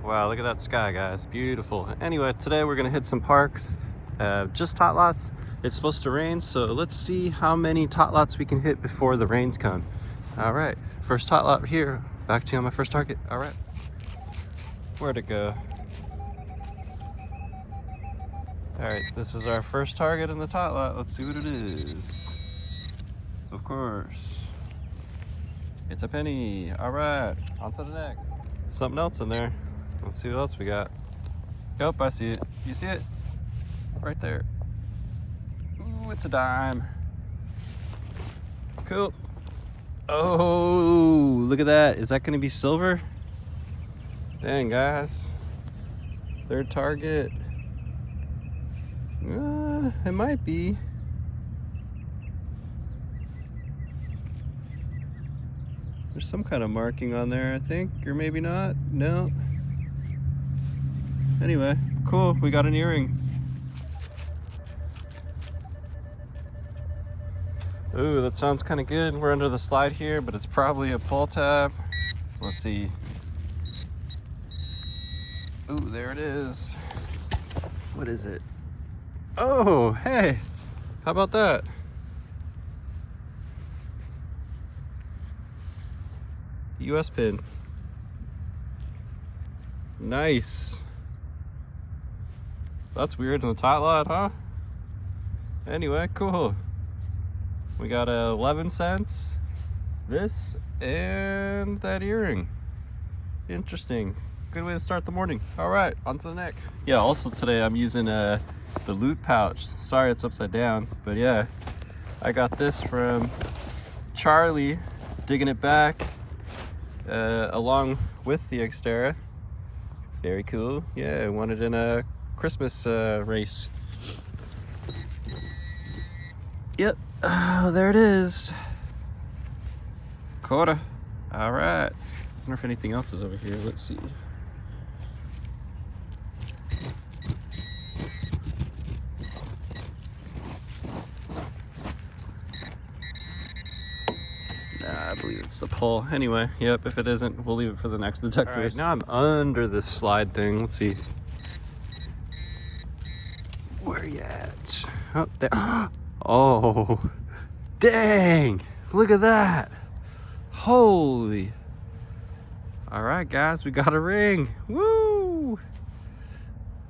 Wow, look at that sky, guys. Beautiful. Anyway, today we're gonna hit some parks, just tot lots. It's supposed to rain, so let's see how many tot lots we can hit before the rains come. All right, first tot lot here. Back to you on my first target. All right. Where'd it go? All right, this is our first target in the tot lot. Let's see what it is. Of course, it's a penny. All right, on to the next. Something else in there. Let's see what else we got. Nope, I see it. You see it? Right there. Ooh, it's a dime. Cool. Oh, look at that. Is that gonna be silver? Dang, guys. Third target. It might be. There's some kind of marking on there, I think, or maybe not. No. Anyway, cool. We got an earring. Ooh, that sounds kind of good. We're under the slide here, but it's probably a pull tab. Let's see. Ooh, there it is. What is it? Oh, hey. How about that? US pin. Nice. That's weird in the tot lot, huh? Anyway, cool. We got 11 cents, this, and that earring. Interesting. Good way to start the morning. All right, on to the next. Yeah, also today I'm using the loot pouch. Sorry it's upside down, but yeah. I got this from Charlie, digging it back along with the Xterra. Very cool. Yeah, I won it in a Christmas race. Yep. Oh, there it is. Quarter. All right. I wonder if anything else is over here. Let's see. Nah, I believe it's the pole. Anyway, yep, if it isn't, we'll leave it for the next detector. All right, now I'm under this slide thing. Let's see. Where you at? Oh, there. Oh, dang. Look at that. Holy. All right, guys, we got a ring. Woo.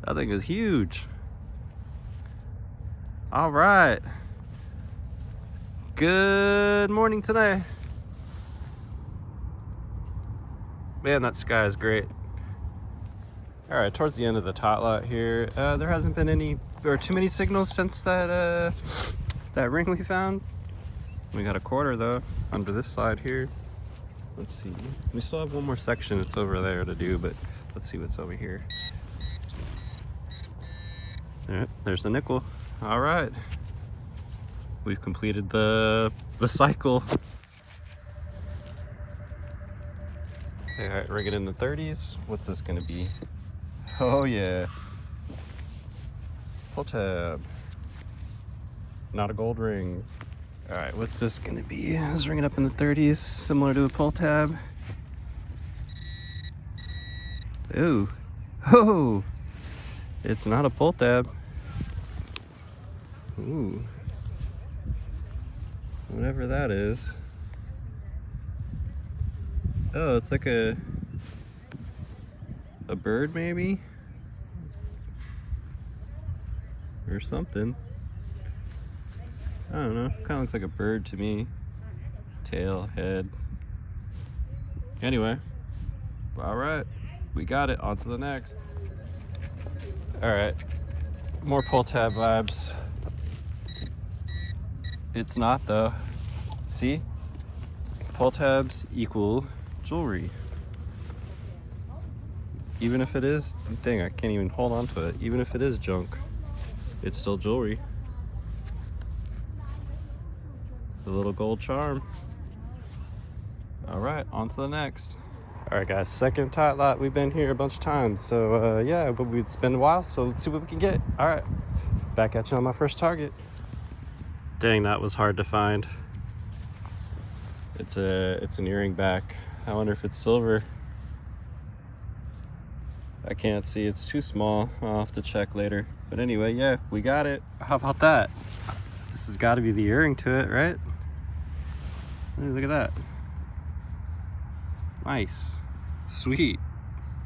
That thing is huge. All right. Good morning today. Man, that sky is great. All right, towards the end of the tot lot here, there hasn't been any or too many signals since that that ring we found. We got a quarter though under this slide here. Let's see. We still have one more section. It's over there to do, but let's see what's over here. All right, there's the nickel. All right, we've completed the cycle. All right, ring it in the 30s. What's this gonna be? Oh yeah. Pull tab. Not a gold ring. All right, what's this gonna be? Let's ring it up in the 30s, similar to a pull tab. Ooh. Oh, it's not a pull tab. Ooh. Whatever that is. Oh, it's like a bird maybe? Or something. I don't know. Kind of looks like a bird to me. Tail, head. Anyway. All right. We got it. On to the next. All right. More pull tab vibes. It's not though. See? Pull tabs equal jewelry. Even if it is, dang, I can't even hold on to it. Even if it is junk, it's still jewelry. The little gold charm. All right, on to the next. All right, guys, second tot lot. We've been here a bunch of times, so yeah, but it's been a while, so let's see what we can get. All right, back at you on my first target. Dang, that was hard to find. It's an earring back. I wonder if it's silver. I can't see, it's too small. I'll have to check later. But anyway, yeah, we got it. How about that? This has got to be the earring to it, right? Hey, look at that. Nice. Sweet.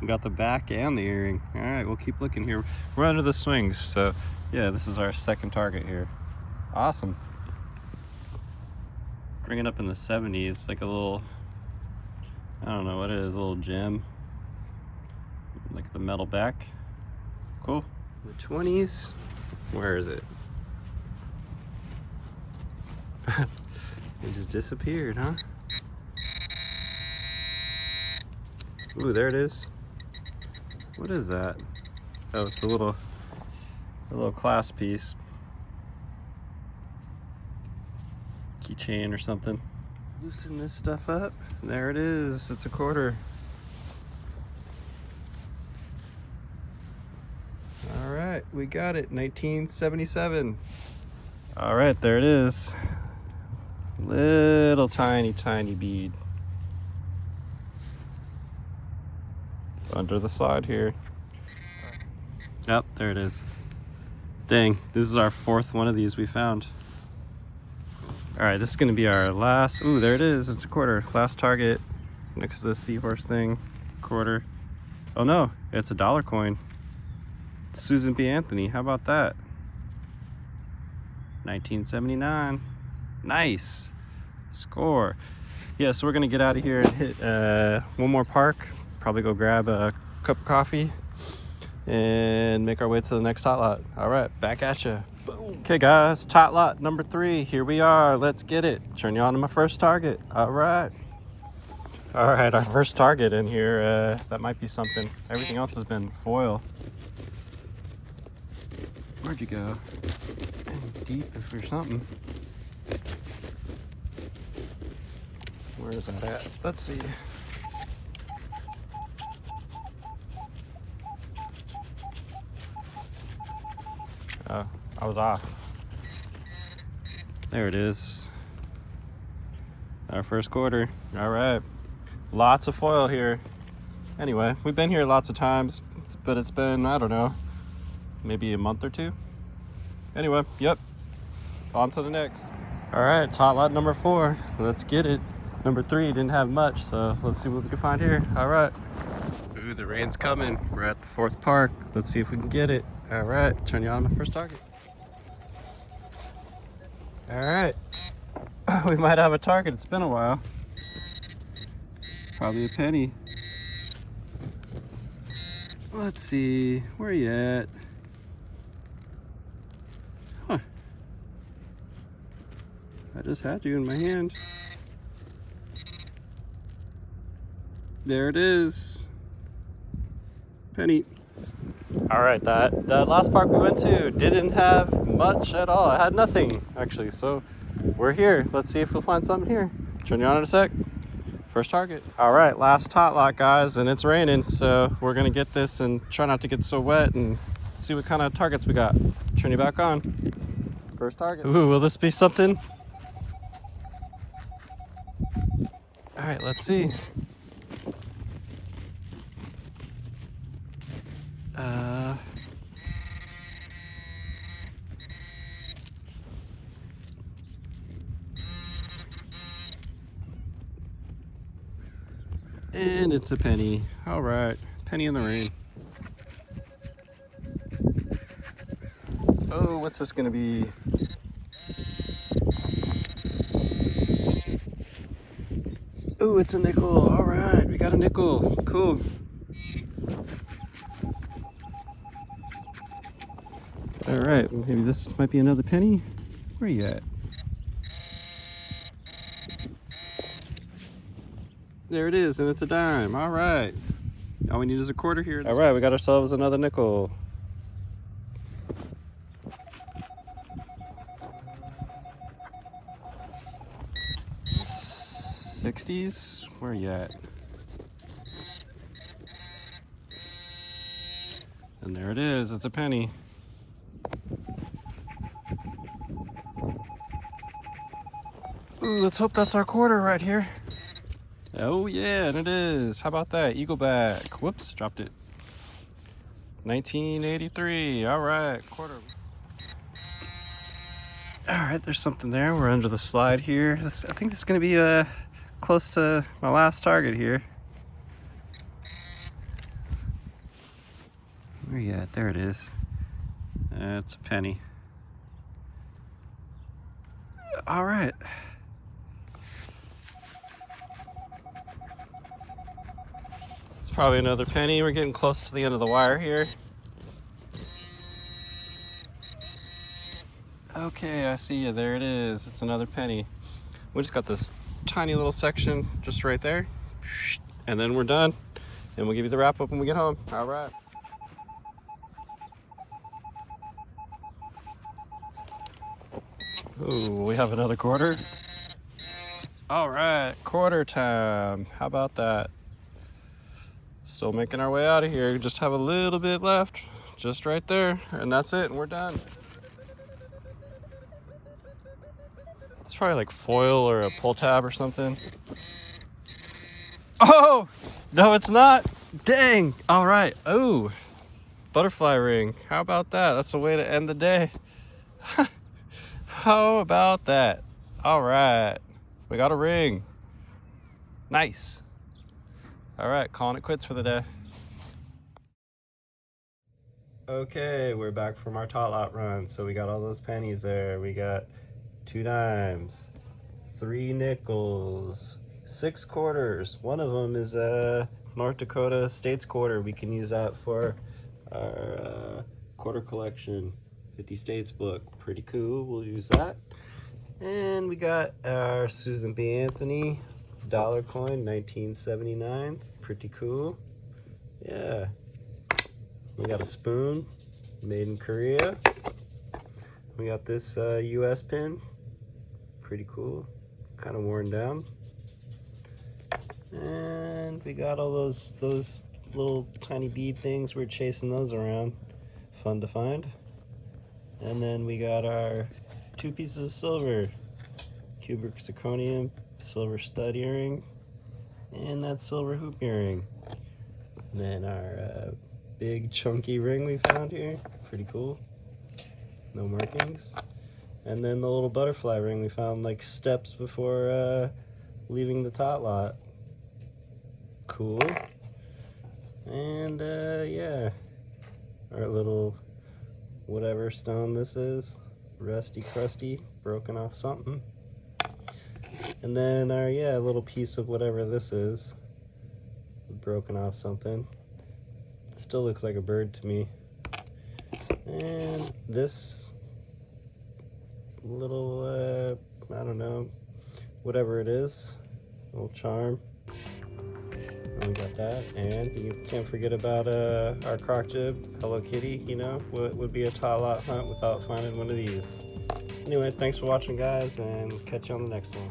We got the back and the earring. All right, we'll keep looking here. We're under the swings, so yeah, this is our second target here. Awesome. Bringing up in the 70s, like a little, I don't know what it is, a little gem. Like the metal back. Cool. The 20s, where is it? It just disappeared, huh? Ooh, there it is. What is that? Oh, it's a little clasp piece. Keychain or something. Loosen this stuff up. There it is. It's a quarter. All right, we got it. 1977. All right, there it is. Little tiny bead under the side here. Yep, there it is. Dang, this is our fourth one of these we found. All right, this is gonna be our last. Ooh, there it is. It's a quarter. Last target next to the seahorse thing. Quarter. Oh no, it's a dollar coin. Susan B. Anthony. How about that? 1979. Nice. Score. Yeah, so we're gonna get out of here and hit one more park. Probably go grab a cup of coffee and make our way to the next tot lot. All right, back at you. Okay guys, tot lot number 3. Here we are. Let's get it. Turn you on to my first target. All right, our first target in here. That might be something. Everything else has been foil. Where'd you go? Deep if there's something. Where is that at? Let's see. Oh, I was off. There it is. Our first quarter. All right. Lots of foil here. Anyway, we've been here lots of times, but it's been, I don't know, maybe a month or two. Anyway, yep. On to the next. All right, tot lot number 4. Let's get it. Number 3 didn't have much, so let's see what we can find here. All right. Ooh, the rain's coming. We're at the 4th park. Let's see if we can get it. All right, turn you on my first target. All right. We might have a target. It's been a while. Probably a penny. Let's see. Where are you at? Huh. I just had you in my hand. There it is. Penny. All right, that last park we went to didn't have much at all. It had nothing, actually. So we're here. Let's see if we'll find something here. Turn you on in a sec. First target. All right, last tot lot, guys, and it's raining. So we're gonna get this and try not to get so wet and see what kind of targets we got. Turn you back on. First target. Ooh, will this be something? All right, let's see. And it's a penny. All right, penny in the rain. Oh, what's this gonna be? Oh, it's a nickel. All right, we got a nickel. Cool. All right, maybe this might be another penny. Where are you at? There it is, and it's a dime. All right. All we need is a quarter here. All right, we got ourselves another nickel. $60s? Where are you at? And there it is, it's a penny. Ooh, let's hope that's our quarter right here. Oh yeah, and it is. How about that? Eagle back. Whoops, dropped it. 1983. All right, quarter. All right, there's something there. We're under the slide here. I think this is going to be close to my last target here. Where you at? There it is. It's a penny. All right. It's probably another penny. We're getting close to the end of the wire here. Okay, I see you. There it is. It's another penny. We just got this tiny little section just right there. And then we're done. And we'll give you the wrap up when we get home. All right. Ooh, we have another quarter. All right, quarter time. How about that? Still making our way out of here. Just have a little bit left. Just right there. And that's it, and we're done. It's probably like foil or a pull tab or something. Oh, no, it's not. Dang. All right. Oh, butterfly ring. How about that? That's a way to end the day. How about that? All right. We got a ring. Nice. All right, calling it quits for the day. Okay, we're back from our tot lot run. So we got all those pennies there. We got 2 dimes, 3 nickels, 6 quarters. One of them is a North Dakota States quarter. We can use that for our quarter collection. 50 States book. Pretty cool. We'll use that. And we got our Susan B. Anthony dollar coin, 1979. Pretty cool. Yeah. We got a spoon, made in Korea. We got this US pin. Pretty cool. Kind of worn down. And we got all those little tiny bead things. We're chasing those around. Fun to find. And then we got our 2 pieces of silver. Cubic zirconium, silver stud earring, and that silver hoop earring. And then our big chunky ring we found here. Pretty cool. No markings. And then the little butterfly ring we found like steps before leaving the tot lot. Cool. And yeah, our little whatever stone this is, rusty crusty, broken off something. And then our little piece of whatever this is, broken off something. It still looks like a bird to me. And this little I don't know, whatever it is, little charm. And we got that, and you can't forget about our croc jib, Hello Kitty. You know, what would be a tot lot hunt without finding one of these. Anyway, thanks for watching, guys, and catch you on the next one.